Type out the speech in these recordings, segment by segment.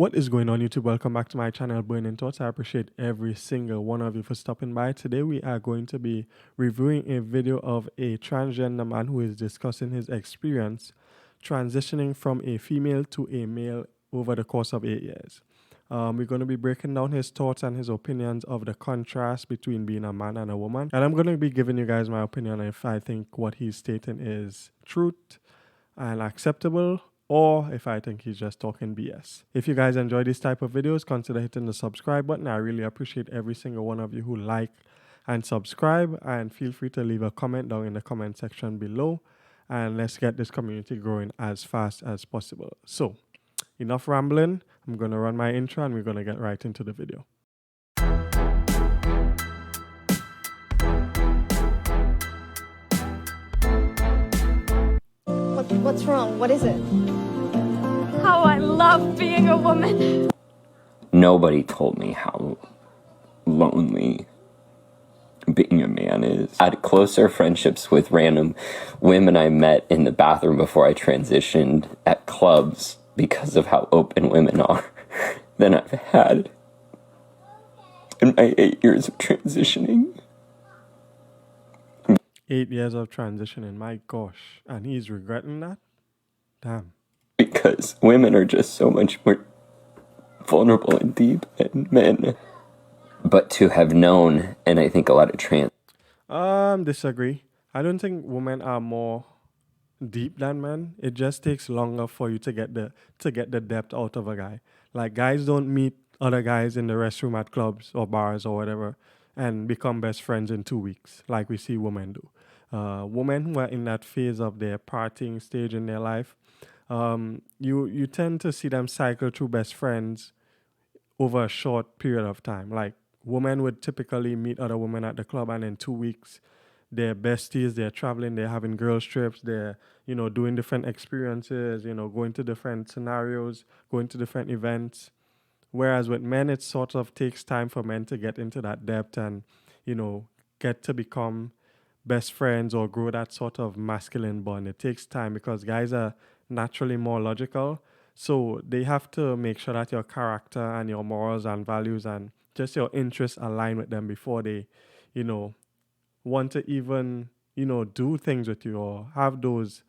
What is going on, YouTube? Welcome back to my channel, Burning Thoughts. I appreciate every single one of you for stopping by. Today we are going to be reviewing a video of a transgender man who is discussing his experience transitioning from a female to a male over the course of 8 years. We're going to be breaking down his thoughts and his opinions of the contrast between being a man and a woman. And I'm going to be giving you guys my opinion if I think what he's stating is truth and acceptable, or if I think he's just talking BS. If you guys enjoy this type of videos, consider hitting the subscribe button. I really appreciate every single one of you who like and subscribe, and feel free to leave a comment down in the comment section below, and let's get this community growing as fast as possible. So enough rambling. I'm going to run my intro and we're going to get right into the video. What's wrong? What is it? How I love being a woman. Nobody told me how lonely being a man is. I had closer friendships with random women I met in the bathroom before I transitioned at clubs because of how open women are than I've had in my 8 years of transitioning. 8 years of transitioning, my gosh. And he's regretting that? Damn. Because women are just so much more vulnerable and deep than men. But to have known, and I think a lot of Disagree. I don't think women are more deep than men. It just takes longer for you to get the depth out of a guy. Like, guys don't meet other guys in the restroom at clubs or bars or whatever and become best friends in 2 weeks like we see women do. Women who are in that phase of their partying stage in their life, you tend to see them cycle through best friends over a short period of time. Like, women would typically meet other women at the club, and in 2 weeks they're besties, they're traveling, they're having girls trips, they're doing different experiences, going to different scenarios, going to different events. Whereas with men, it sort of takes time for men to get into that depth and get to become best friends or grow that sort of masculine bond. It takes time because guys are naturally more logical. So they have to make sure that your character and your morals and values and just your interests align with them before they, want to even, do things with you or have those,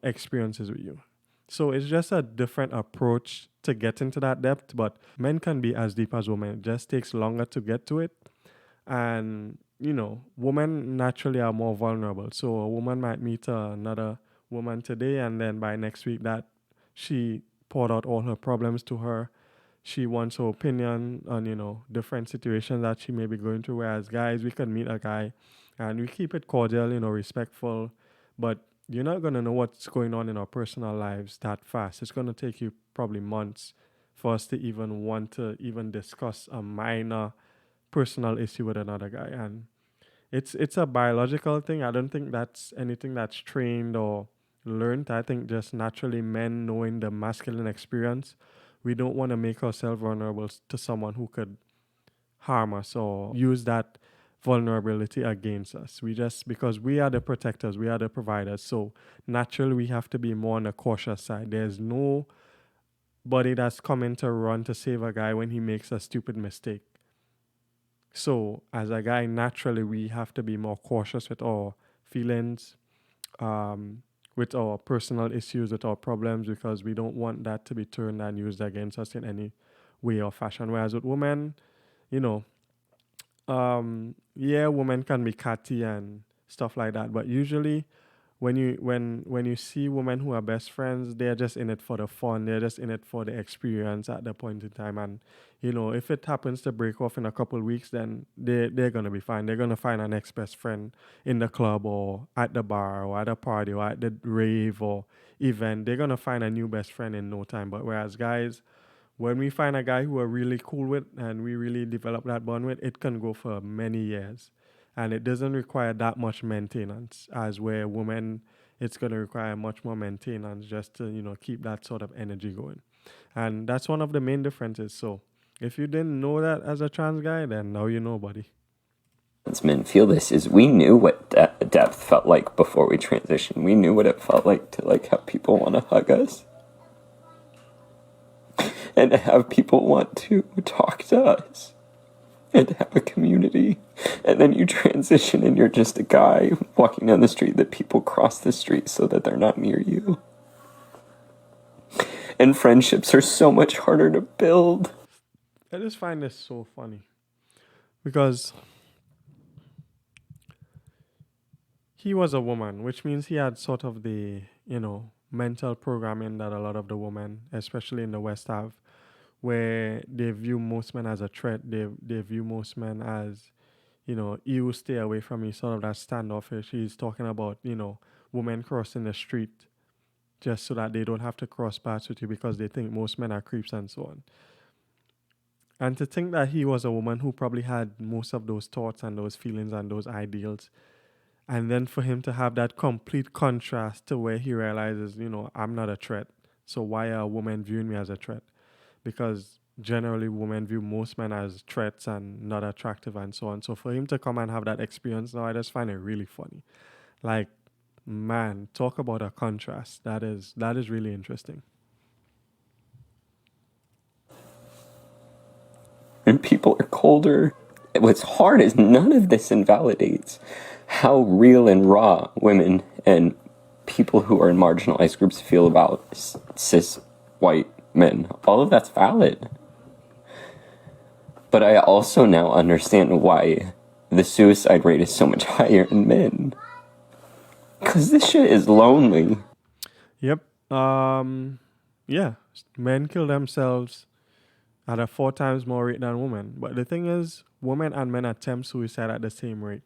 experiences with you. So it's just a different approach to get into that depth, but men can be as deep as women. It just takes longer to get to it. And, women naturally are more vulnerable. So a woman might meet another woman today, and then by next week that she poured out all her problems to her. She wants her opinion on, different situations that she may be going through. Whereas guys, we can meet a guy and we keep it cordial, respectful, but you're not going to know what's going on in our personal lives that fast. It's going to take you probably months for us to even want to even discuss a minor personal issue with another guy. And it's a biological thing. I don't think that's anything that's trained or learned. I think just naturally men knowing the masculine experience, we don't want to make ourselves vulnerable to someone who could harm us or use that vulnerability against us. Because we are the protectors, we are the providers. So naturally we have to be more on the cautious side. There's nobody that's coming to run to save a guy when he makes a stupid mistake. So as a guy, naturally we have to be more cautious with our feelings, with our personal issues, with our problems, because we don't want that to be turned and used against us in any way or fashion. Whereas with women, women can be catty and stuff like that. But usually when you see women who are best friends, they're just in it for the fun. They're just in it for the experience at the point in time. And, if it happens to break off in a couple of weeks, then they're going to be fine. They're going to find a next best friend in the club or at the bar or at a party or at the rave or event. They're going to find a new best friend in no time. But whereas guys, when we find a guy who we're really cool with and we really develop that bond with, it can go for many years. And it doesn't require that much maintenance, as where women, it's going to require much more maintenance just to, keep that sort of energy going. And that's one of the main differences. So if you didn't know that as a trans guy, then now you know, buddy. men feel this is we knew what depth felt like before we transitioned. We knew what it felt like to have people want to hug us. and to have people want to talk to us and to have a community. And then you transition and you're just a guy walking down the street that people cross the street so that they're not near you. And friendships are so much harder to build. I just find this so funny because he was a woman, which means he had sort of the, mental programming that a lot of the women, especially in the West, have, where they view most men as a threat. They view most men as, you stay away from me, sort of that standoffish. He's talking about, women crossing the street just so that they don't have to cross paths with you because they think most men are creeps and so on. And to think that he was a woman who probably had most of those thoughts and those feelings and those ideals, and then for him to have that complete contrast to where he realizes, I'm not a threat. So why are women viewing me as a threat? Because generally women view most men as threats and not attractive and so on. So for him to come and have that experience now, I just find it really funny. Like, man, talk about a contrast. That is really interesting. And people are colder. What's hard is none of this invalidates how real and raw women and people who are in marginalized groups feel about cis white men. All of that's valid. But I also now understand why the suicide rate is so much higher in men. Because this shit is lonely. Yep. Yeah. Men kill themselves at a 4 times more rate than women. But the thing is, women and men attempt suicide at the same rate.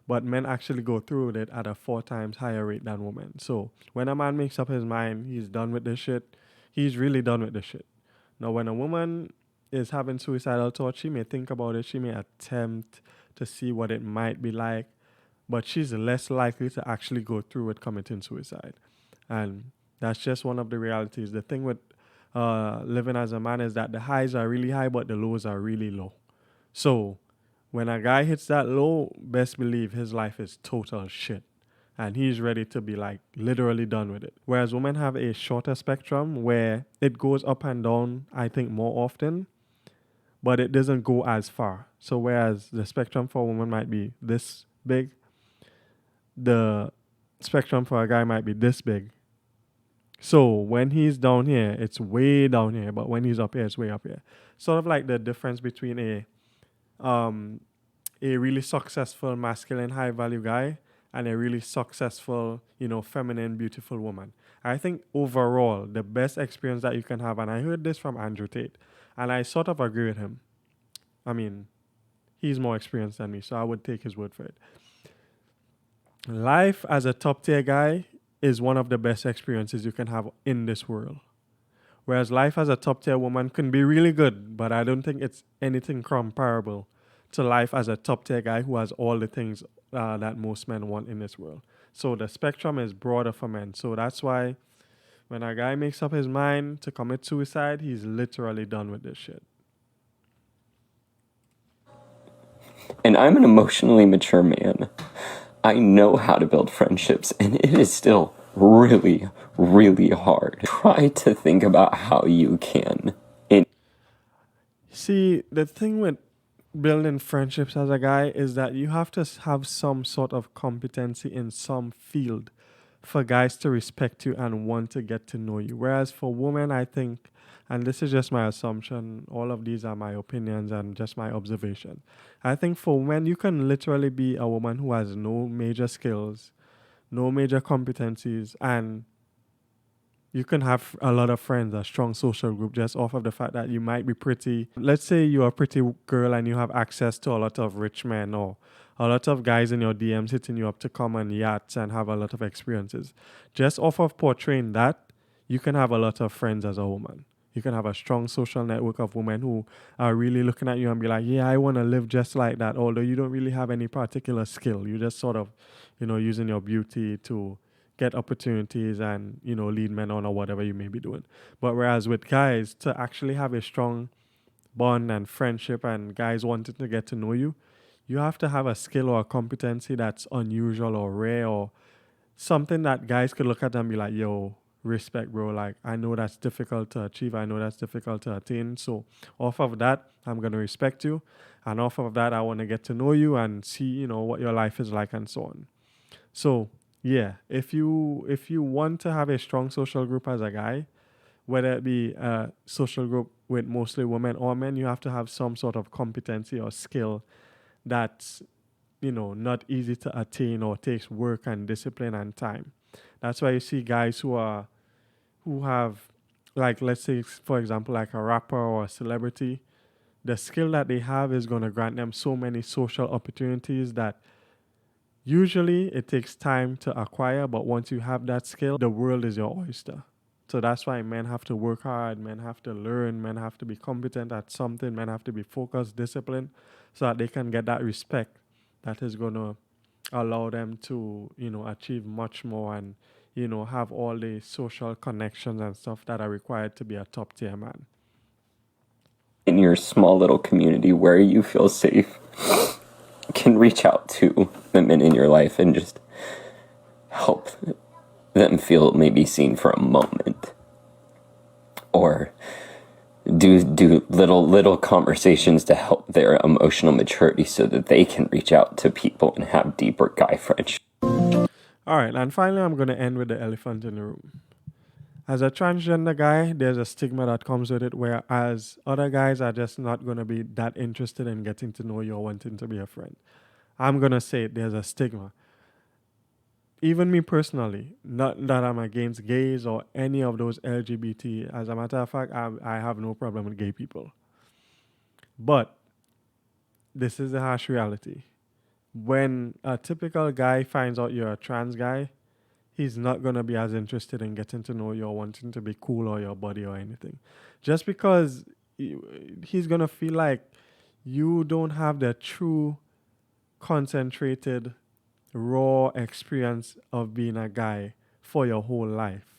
But men actually go through with it at a 4 times higher rate than women. So when a man makes up his mind, he's done with this shit. He's really done with this shit. Now, when a woman is having suicidal thoughts, she may think about it. She may attempt to see what it might be like, but she's less likely to actually go through with committing suicide. And that's just one of the realities. The thing with living as a man is that the highs are really high, but the lows are really low. So when a guy hits that low, best believe his life is total shit. And he's ready to be like literally done with it. Whereas women have a shorter spectrum where it goes up and down, I think, more often, but it doesn't go as far. So whereas the spectrum for a woman might be this big, the spectrum for a guy might be this big. So when he's down here, it's way down here, but when he's up here, it's way up here. Sort of like the difference between um a really successful masculine high value guy and a really successful, feminine beautiful woman. I think overall the best experience that you can have, and I heard this from Andrew Tate, and I sort of agree with him. I mean, he's more experienced than me, so I would take his word for it. Life as a top tier guy is one of the best experiences you can have in this world. Whereas life as a top tier woman can be really good, but I don't think it's anything comparable to life as a top tier guy who has all the things that most men want in this world. So the spectrum is broader for men. So that's why when a guy makes up his mind to commit suicide, he's literally done with this shit. And I'm an emotionally mature man. I know how to build friendships, and it is still really, really hard. Try to think about how you can. See, the thing with building friendships as a guy is that you have to have some sort of competency in some field for guys to respect you and want to get to know you. Whereas for women, I think, and this is just my assumption, all of these are my opinions and just my observation. I think for women, you can literally be a woman who has no major skills, no major competencies, and you can have a lot of friends, a strong social group, just off of the fact that you might be pretty. Let's say you're a pretty girl and you have access to a lot of rich men or a lot of guys in your DMs hitting you up to come on yachts and have a lot of experiences. Just off of portraying that, you can have a lot of friends as a woman. You can have a strong social network of women who are really looking at you and be like, yeah, I want to live just like that. Although you don't really have any particular skill. You just sort of, using your beauty to get opportunities and lead men on or whatever you may be doing. But whereas with guys, to actually have a strong bond and friendship and guys wanting to get to know you, you have to have a skill or a competency that's unusual or rare or something that guys could look at and be like, yo, respect, bro. Like, I know that's difficult to achieve. I know that's difficult to attain. So off of that, I'm gonna respect you. And off of that, I want to get to know you and see, what your life is like and so on. So yeah, if you want to have a strong social group as a guy, whether it be a social group with mostly women or men, you have to have some sort of competency or skill that's, not easy to attain or takes work and discipline and time. That's why you see guys who have, like, let's say for example, like a rapper or a celebrity, the skill that they have is going to grant them so many social opportunities that usually it takes time to acquire, but once you have that skill, the world is your oyster. So that's why men have to work hard, men have to learn, men have to be competent at something, men have to be focused, disciplined, so that they can get that respect that is going to allow them to, achieve much more and, have all the social connections and stuff that are required to be a top tier man. In your small little community where you feel safe, can reach out to the men in your life and just help them feel maybe seen for a moment, or do little conversations to help their emotional maturity so that they can reach out to people and have deeper guy friendships. All right, and finally, I'm going to end with the elephant in the room. As a transgender guy, there's a stigma that comes with it, whereas other guys are just not going to be that interested in getting to know you or wanting to be a friend. I'm going to say it, there's a stigma. Even me personally, not that I'm against gays or any of those LGBT. As a matter of fact, I have no problem with gay people. But this is the harsh reality. When a typical guy finds out you're a trans guy, he's not going to be as interested in getting to know you or wanting to be cool or your body or anything. Just because he's going to feel like you don't have the true, concentrated, raw experience of being a guy for your whole life.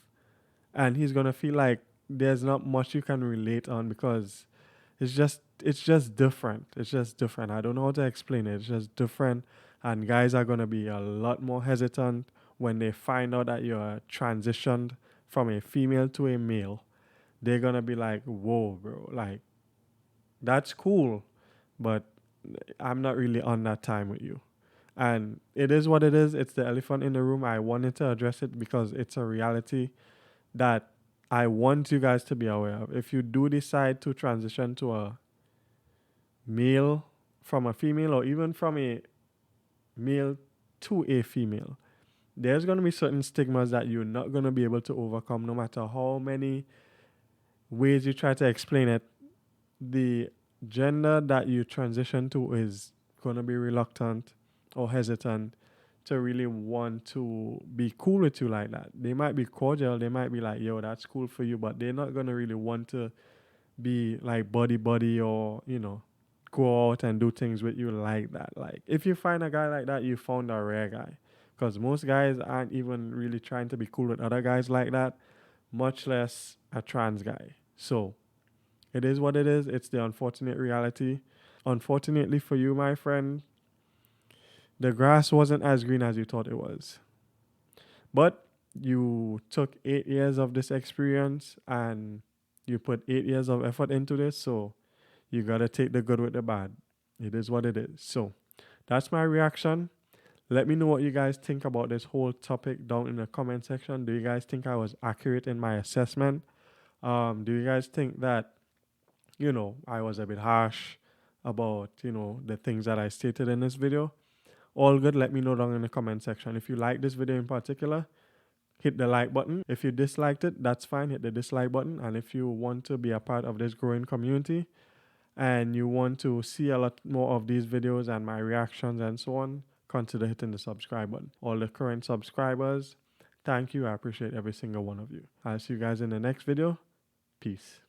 And he's going to feel like there's not much you can relate on because it's just different. It's just different. I don't know how to explain it. It's just different. And guys are gonna be a lot more hesitant when they find out that you're transitioned from a female to a male. They're gonna be like, whoa, bro, like that's cool, but I'm not really on that time with you. And it is what it is. It's the elephant in the room. I wanted to address it because it's a reality that I want you guys to be aware of. If you do decide to transition to a male from a female or even from a male to a female, there's going to be certain stigmas that you're not going to be able to overcome no matter how many ways you try to explain it. The gender that you transition to is going to be reluctant or hesitant to really want to be cool with you like that. They might be cordial, they might be like, yo, that's cool for you, but they're not going to really want to be like buddy or, go out and do things with you like that. Like, if you find a guy like that, you found a rare guy. Because most guys aren't even really trying to be cool with other guys like that, much less a trans guy. So, it is what it is. It's the unfortunate reality. Unfortunately for you, my friend, the grass wasn't as green as you thought it was. But you took 8 years of this experience and you put 8 years of effort into this. So, you got to take the good with the bad. It is what it is. So, that's my reaction. Let me know what you guys think about this whole topic down in the comment section. Do you guys think I was accurate in my assessment? Do you guys think that, I was a bit harsh about, the things that I stated in this video? All good, let me know down in the comment section. If you like this video in particular, hit the like button. If you disliked it, that's fine. Hit the dislike button. And if you want to be a part of this growing community and you want to see a lot more of these videos and my reactions and so on, consider hitting the subscribe button. All the current subscribers, thank you. I appreciate every single one of you. I'll see you guys in the next video. Peace.